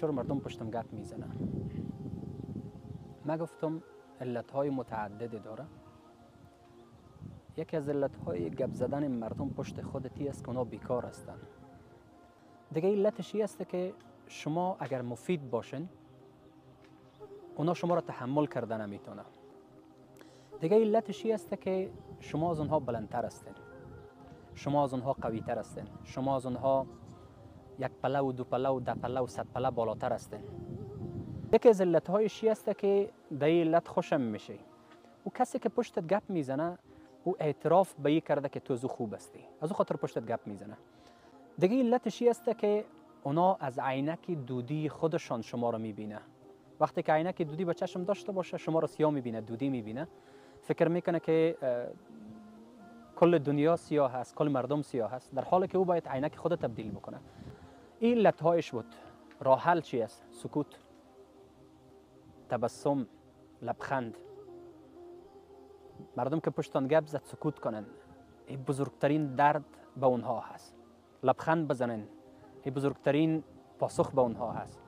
چرا مردم پشتم گپ میزنن؟ من گفتم علتهای متعددی داره. یکی از علتهای گپ زدن مردم پشت خودتی است که اونا بیکار هستن. دیگه علتش است که شما اگر مفید باشین اونا شما را تحمل کرده نمیتونه. دیگه علتش است که شما از اونها بلندتر هستین، شما از اونها قوی تر هستین، شما از اونها یک پله و دو پله و ده پله و صد پله بالاتر هستین. یکی از علتهایش است که در علت خوشم میشه او کسی که پشتت گپ میزنه او اعتراف به این کرده که تو زو خوب هستی، از او خاطر پشتت گپ میزنه. دیگه علتش است که اونا از عینک دودی خودشان شما رو میبینه. وقتی که عینک دودی به چشم داشته باشه شما رو سیاه میبینه، دودی میبینه، فکر میکنه که کل دنیا سیاه هست، کل مردم سیاه هست، در حالی که او باید عینک خود تبدیل بکنه. این علتهایش بود. راه حل چی است؟ سکوت، تبسم، لبخند. مردم که پشتان گپ زد سکوت کنن، این بزرگترین درد به اونها هست. لبخند بزنن، این بزرگترین پاسخ به اونها هست.